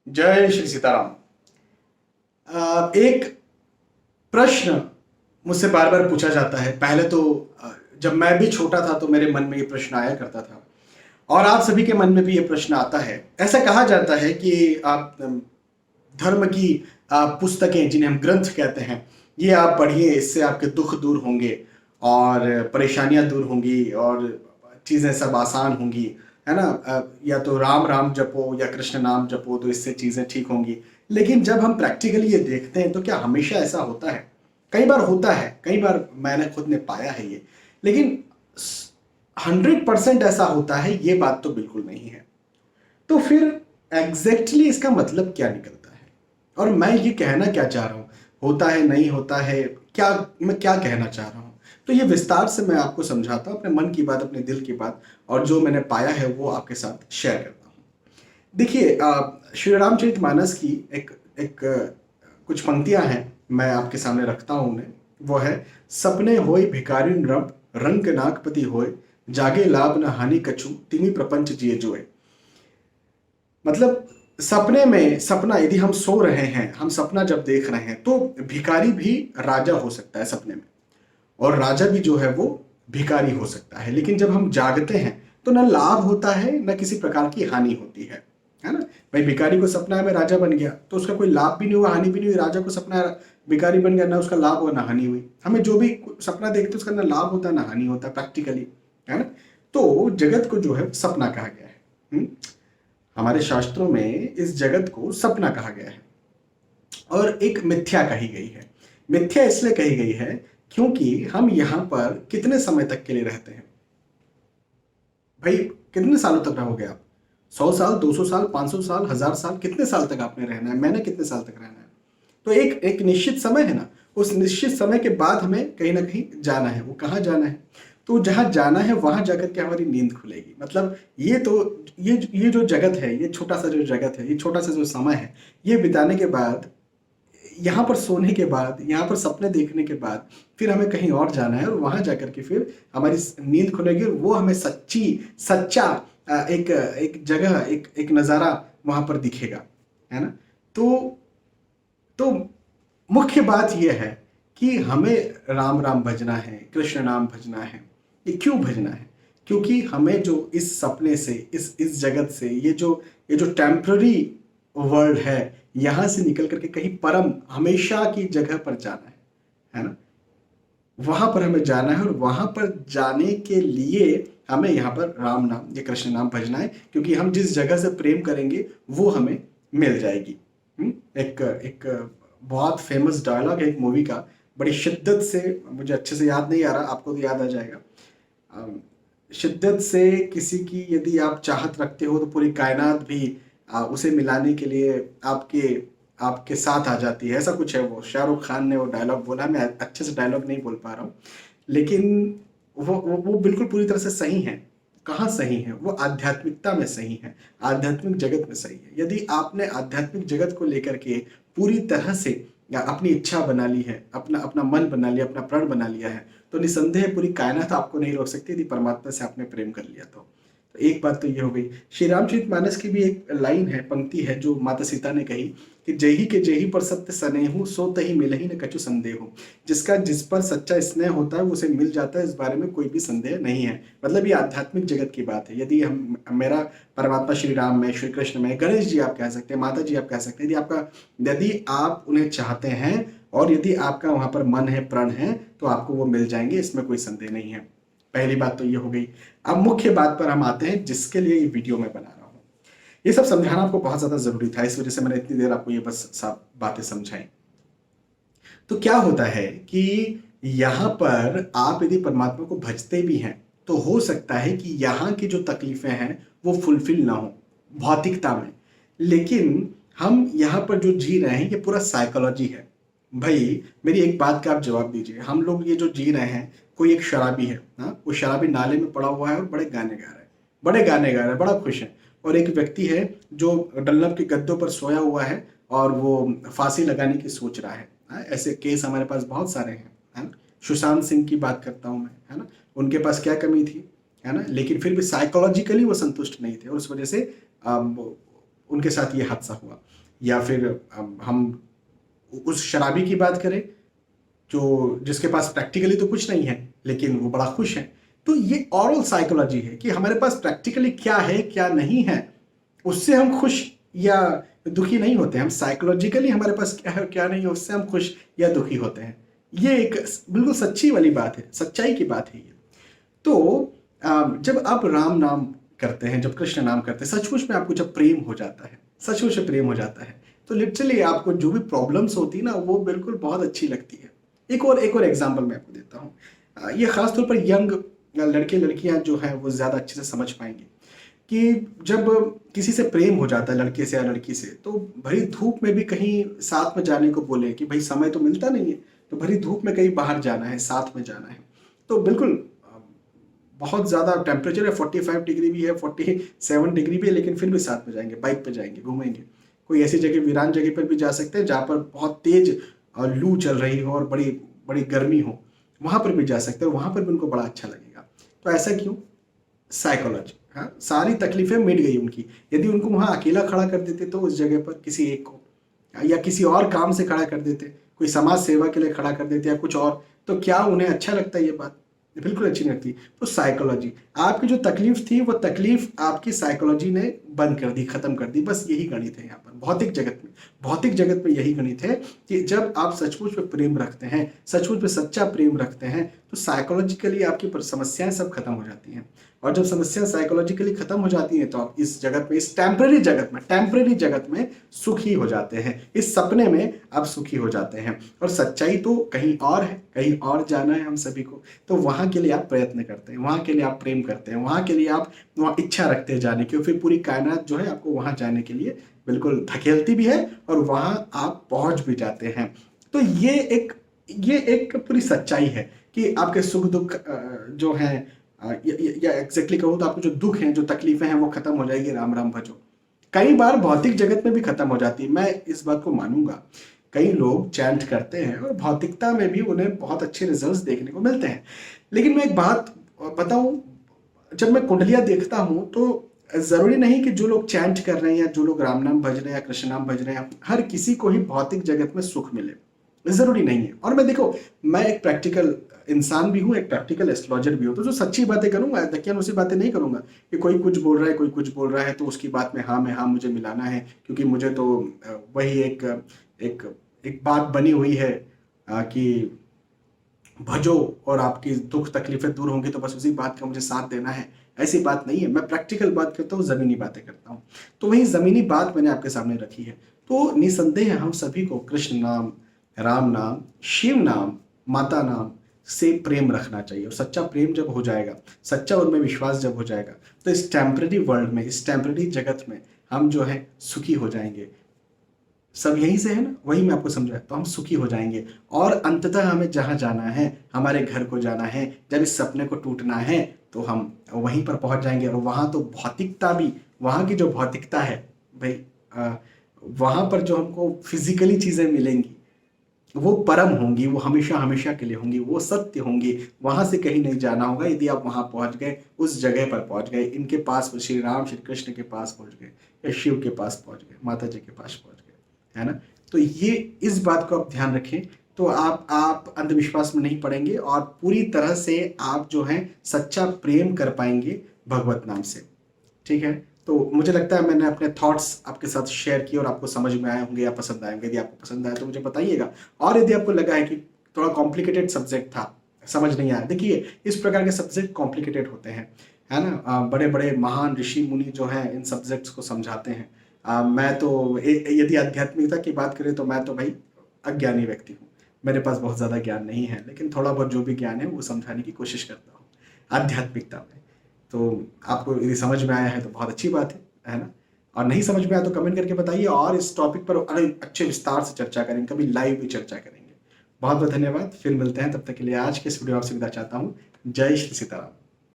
जय श्री सीताराम। एक प्रश्न मुझसे बार बार पूछा जाता है। पहले तो जब मैं भी छोटा था तो मेरे मन में ये प्रश्न आया करता था और आप सभी के मन में भी ये प्रश्न आता है। ऐसा कहा जाता है कि आप धर्म की पुस्तकें, जिन्हें हम ग्रंथ कहते हैं, ये आप पढ़िए, इससे आपके दुख दूर होंगे और परेशानियां दूर होंगी और चीज़ें सब आसान होंगी, है ना। या तो राम राम जपो या कृष्ण नाम जपो तो इससे चीज़ें ठीक होंगी। लेकिन जब हम प्रैक्टिकली ये देखते हैं तो क्या हमेशा ऐसा होता है? कई बार होता है, कई बार मैंने खुद ने पाया है ये, लेकिन 100% ऐसा होता है ये बात तो बिल्कुल नहीं है। तो फिर एग्जैक्टली इसका मतलब क्या निकलता है और मैं ये कहना क्या चाह रहा हूँ? होता है, नहीं होता है, क्या मैं क्या कहना चाह रहा हूँ? तो ये विस्तार से मैं आपको समझाता हूँ, अपने मन की बात, अपने दिल की बात, और जो मैंने पाया है वो आपके साथ शेयर करता हूँ। देखिए, श्री रामचरितमानस की एक एक कुछ पंक्तियां हैं, मैं आपके सामने रखता हूँ उन्हें। वो है, सपने होय भिखारी नृप, रंग नागपति होय, जागे लाभ न हानि कछु, तिमी प्रपंच जिए जोय। मतलब सपने में, सपना यदि हम सो रहे हैं, हम सपना जब देख रहे हैं, तो भिखारी भी राजा हो सकता है सपने में, और राजा भी जो है वो भिखारी हो सकता है। लेकिन जब हम जागते हैं तो न लाभ होता है न किसी प्रकार की हानि होती है ना। भाई भिखारी को सपना में राजा बन गया तो उसका कोई लाभ भी नहीं हुआ, हानि भी नहीं हुई। राजा को सपना भिखारी बन गया, ना उसका लाभ हुआ ना हानि हुई। हमें जो भी सपना देखते उसका ना लाभ होता है ना हानि होता है प्रैक्टिकली, है ना। तो जगत को जो है सपना कहा गया है। हमारे शास्त्रों में इस जगत को सपना कहा गया है और एक मिथ्या कही गई है। मिथ्या इसलिए कही गई है क्योंकि हम यहाँ पर कितने समय तक के लिए रहते हैं? भाई कितने सालों तक रहोगे आप? 100 साल, 200 साल, 500 साल, 1000 साल? कितने साल तक आपने रहना है? मैंने कितने साल तक रहना है? तो एक एक निश्चित समय है ना। उस निश्चित समय के बाद हमें कहीं ना कहीं जाना है। वो कहाँ जाना है? तो जहाँ जाना है वहां जाकर के हमारी नींद खुलेगी। मतलब ये तो ये जो जगत है, ये छोटा सा जो जगत है, ये छोटा सा जो समय है, ये बिताने के बाद, यहाँ पर सोने के बाद, यहाँ पर सपने देखने के बाद फिर हमें कहीं और जाना है और वहां जाकर के फिर हमारी नींद खुलेगी और वो हमें सच्चा एक एक जगह, एक नज़ारा वहां पर दिखेगा, है ना। तो मुख्य बात यह है कि हमें राम राम भजना है, कृष्ण नाम भजना है। ये क्यों भजना है? क्योंकि हमें जो इस सपने से, इस जगत से, ये जो टेम्पररी वर्ल्ड है, यहाँ से निकल करके कहीं परम हमेशा की जगह पर जाना है ना। वहां पर हमें जाना है और वहां पर जाने के लिए हमें यहाँ पर राम नाम या कृष्ण नाम भजना है, क्योंकि हम जिस जगह से प्रेम करेंगे वो हमें मिल जाएगी। एक एक बहुत फेमस डायलॉग है एक मूवी का, बड़ी शिद्दत से, मुझे अच्छे से याद नहीं आ रहा, आपको तो याद आ जाएगा। अम, शिद्दत से किसी की यदि आप चाहत रखते हो तो पूरी कायनात भी उसे मिलाने के लिए आपके आपके साथ आ जाती है, ऐसा कुछ है। वो शाहरुख खान ने वो डायलॉग बोला, मैं अच्छे से डायलॉग नहीं बोल पा रहा हूँ, लेकिन वो बिल्कुल पूरी तरह से सही है। कहाँ सही है? वो आध्यात्मिकता में सही है, आध्यात्मिक जगत में सही है। यदि आपने आध्यात्मिक जगत को लेकर के पूरी तरह से या अपनी इच्छा बना ली है, अपना अपना मन बना लिया, अपना प्रण बना लिया है, तो निसंदेह पूरी कायनात आपको नहीं रोक सकती यदि परमात्मा से आपने प्रेम कर लिया तो। एक बात तो ये हो गई। श्री रामचरितमानस की भी एक लाइन है, पंक्ति है, जो माता सीता ने कही कि जही के जही पर सत्य सनेहु, सो तही मिलहि न कछु संदेहु। जिसका जिस पर सच्चा स्नेह होता है उसे मिल जाता है, इस बारे में कोई भी संदेह नहीं है। मतलब ये आध्यात्मिक जगत की बात है। यदि हम, मेरा परमात्मा श्री राम में, श्री कृष्ण में, गणेश जी आप कह सकते हैं, माता जी आप कह सकते हैं, यदि आप उन्हें चाहते हैं और यदि आपका वहां पर मन है, प्रण है, तो आपको वो मिल जाएंगे, इसमें कोई संदेह नहीं है। पहली बात तो ये हो गई। अब मुख्य बात पर हम आते हैं, जिसके लिए ये वीडियो मैं बना रहा हूँ। ये सब समझाना आपको बहुत ज्यादा जरूरी था, इस वजह से मैंने इतनी देर आपको ये बस सब बातें समझाई। तो क्या होता है कि यहाँ पर आप यदि परमात्मा को भजते भी हैं तो हो सकता है कि यहाँ की जो तकलीफें हैं वो फुलफिल ना हो भौतिकता में, लेकिन हम यहाँ पर जो जी रहे हैं ये पूरा साइकोलॉजी है। भाई मेरी एक बात का आप जवाब दीजिए, हम लोग ये जो जी रहे हैं, कोई एक शराबी है ना, वो शराबी नाले में पड़ा हुआ है और बड़े गाने गा रहा है, बड़े गाने गा रहा है, बड़ा खुश है। और एक व्यक्ति है जो डल्लब के गद्दों पर सोया हुआ है और वो फांसी लगाने की सोच रहा है। ऐसे केस हमारे पास बहुत सारे हैं, है ना। सुशांत सिंह की बात करता हूँ मैं, है ना। उनके पास क्या कमी थी, है ना, लेकिन फिर भी साइकोलॉजिकली वो संतुष्ट नहीं थे और उस वजह से उनके साथ ये हादसा हुआ। या फिर हम उस शराबी की बात करें जो जिसके पास प्रैक्टिकली तो कुछ नहीं है लेकिन वो बड़ा खुश है। तो ये ओरल साइकोलॉजी है कि हमारे पास प्रैक्टिकली क्या है क्या नहीं है, उससे हम खुश या दुखी नहीं होते। हम साइकोलॉजिकली हमारे पास क्या है क्या नहीं है उससे हम खुश या दुखी होते हैं। ये एक बिल्कुल सच्ची वाली बात है, सच्चाई की बात है ये। तो जब आप राम नाम करते हैं, जब कृष्ण नाम करते हैं, सचमुच में आपको जब प्रेम हो जाता है, सचमुच में प्रेम हो जाता है, तो लिटरली आपको जो भी प्रॉब्लम्स होती है ना वो बिल्कुल बहुत अच्छी लगती है। एक और एग्जांपल मैं आपको देता हूँ। ये खासतौर पर यंग लड़के लड़कियां जो हैं वो ज़्यादा अच्छे से समझ पाएंगे कि जब किसी से प्रेम हो जाता है लड़के से या लड़की से, तो भरी धूप में भी कहीं साथ में जाने को बोले कि भाई समय तो मिलता नहीं है, तो भरी धूप में कहीं बाहर जाना है, साथ में जाना है, तो बिल्कुल बहुत ज़्यादा टेम्परेचर है, 45 डिग्री भी है, 47 डिग्री भी है, लेकिन फिर भी साथ में जाएंगे, बाइक पे जाएंगे, घूमेंगे। कोई ऐसी जगह, वीरान जगह पर भी जा सकते हैं जहाँ पर बहुत तेज लू चल रही हो और बड़ी बड़ी गर्मी हो, वहाँ पर भी जा सकते हैं और वहाँ पर भी उनको बड़ा अच्छा लगेगा। तो ऐसा क्यों? साइकोलॉजी। हाँ, सारी तकलीफें मिट गई उनकी। यदि उनको वहाँ अकेला खड़ा कर देते तो उस जगह पर किसी एक को, या किसी और काम से खड़ा कर देते, कोई समाज सेवा के लिए खड़ा कर देते या कुछ और, तो क्या उन्हें अच्छा लगता है? ये बात बिल्कुल अच्छी नहीं लगती। तो साइकोलॉजी, आपकी जो तकलीफ थी वो तकलीफ आपकी साइकोलॉजी ने बंद कर दी, खत्म कर दी। बस यही गणित है यहाँ पर भौतिक जगत में। भौतिक जगत में यही गणित है कि जब आप सचमुच में प्रेम रखते हैं, सचमुच में सच्चा प्रेम रखते हैं, तो साइकोलॉजिकली आपकी समस्याएं सब खत्म हो जाती हैं। और जब समस्या साइकोलॉजिकली खत्म हो जाती हैं तो आप इस जगत में, इस टेम्परेरी जगत में सुखी हो जाते हैं। इस सपने में आप सुखी हो जाते हैं। और सच्चाई तो कहीं और है, कहीं और जाना है हम सभी को। तो वहां के लिए आप प्रयत्न करते हैं, वहां के लिए आप प्रेम करते हैं, वहां के लिए आप वहां इच्छा रखते हैं जाने की। फिर पूरी कायनात जो है आपको वहां जाने के लिए बिल्कुल धकेलती भी है और वहां आप पहुंच भी जाते हैं। तो ये एक पूरी सच्चाई है कि आपके सुख दुख जो है, या एग्जैक्टली कहूँ तो आपके जो दुख हैं, जो तकलीफें हैं, वो खत्म हो जाएगी। राम राम भजो। कई बार भौतिक जगत में भी खत्म हो जाती है, मैं इस बात को मानूंगा। कई लोग चैंट करते हैं और भौतिकता में भी उन्हें बहुत अच्छे रिजल्ट्स देखने को मिलते हैं। लेकिन मैं एक बात बताऊं, जब मैं कुंडलियां देखता हूं तो जरूरी नहीं कि जो लोग चैंट कर रहे हैं या जो लोग राम नाम भज रहे हैं या कृष्ण नाम भज रहे हैं, हर किसी को ही भौतिक जगत में सुख मिले, जरूरी नहीं है। और मैं देखो, मैं एक प्रैक्टिकल इंसान भी हूँ, एक प्रैक्टिकल एस्ट्रोलॉजर भी हूँ, तो जो सच्ची बातें करूंगा, दकियानुसी बातें नहीं करूंगा कि कोई कुछ बोल रहा है, कोई कुछ बोल रहा है तो उसकी बात में हाँ मुझे मिलाना है, क्योंकि मुझे तो वही एक एक एक बात बनी हुई है कि भजो और आपकी दुख तकलीफें दूर होंगी, तो बस उसी बात का मुझे साथ देना है। ऐसी बात नहीं है। मैं प्रैक्टिकल बात करता हूँ, जमीनी बातें करता हूँ। तो वही जमीनी बात मैंने आपके सामने रखी है। तो निसंदेह हम सभी को कृष्ण नाम, राम नाम, शिव नाम, माता नाम से प्रेम रखना चाहिए। और सच्चा प्रेम जब हो जाएगा, सच्चा उनमें विश्वास जब हो जाएगा, तो इस टेम्पररी वर्ल्ड में, इस टेम्पररी जगत में हम जो है सुखी हो जाएंगे। सब यहीं से है ना, वही मैं आपको समझाया, तो हम सुखी हो जाएंगे। और अंततः हमें जहाँ जाना है, हमारे घर को जाना है, जब इस सपने को टूटना है, तो हम वहीं पर पहुंच जाएंगे। और वहाँ तो भौतिकता भी, वहाँ की जो भौतिकता है भाई, वहाँ पर जो हमको फिजिकली चीज़ें मिलेंगी वो परम होंगी, वो हमेशा हमेशा के लिए होंगी, वो सत्य होंगी। वहां से कहीं नहीं जाना होगा। यदि आप वहां पहुंच गए, उस जगह पर पहुंच गए, इनके पास, श्री राम श्री कृष्ण के पास पहुंच गए, या शिव के पास पहुंच गए, माता जी के पास पहुंच गए, है ना। तो ये, इस बात को आप ध्यान रखें, तो आप अंधविश्वास में नहीं पड़ेंगे और पूरी तरह से आप जो है सच्चा प्रेम कर पाएंगे भगवत नाम से। ठीक है। तो मुझे लगता है मैंने अपने थॉट्स आपके साथ शेयर किए और आपको समझ में आए होंगे या पसंद आए होंगे। यदि आपको पसंद आया तो मुझे बताइएगा। और यदि आपको लगा है कि थोड़ा कॉम्प्लिकेटेड सब्जेक्ट था, समझ नहीं आया, देखिए इस प्रकार के सब्जेक्ट कॉम्प्लिकेटेड होते हैं, है ना। बड़े बड़े महान ऋषि मुनि जो हैं इन सब्जेक्ट्स को समझाते हैं। मैं तो यदि आध्यात्मिकता की बात करें तो मैं तो भाई अज्ञानी व्यक्ति हूँ। मेरे पास बहुत ज़्यादा ज्ञान नहीं है, लेकिन थोड़ा बहुत जो भी ज्ञान है वो समझाने की कोशिश करता हूँ आध्यात्मिकता में। तो आपको यदि समझ में आया है तो बहुत अच्छी बात है ना। और नहीं समझ में आया तो कमेंट करके बताइए, और इस टॉपिक पर अच्छे विस्तार से चर्चा करेंगे, कभी लाइव भी चर्चा करेंगे। बहुत बहुत धन्यवाद। फिर मिलते हैं, तब तक के लिए आज के इस वीडियो आपसे विदा चाहता हूँ। जय श्री सीताराम।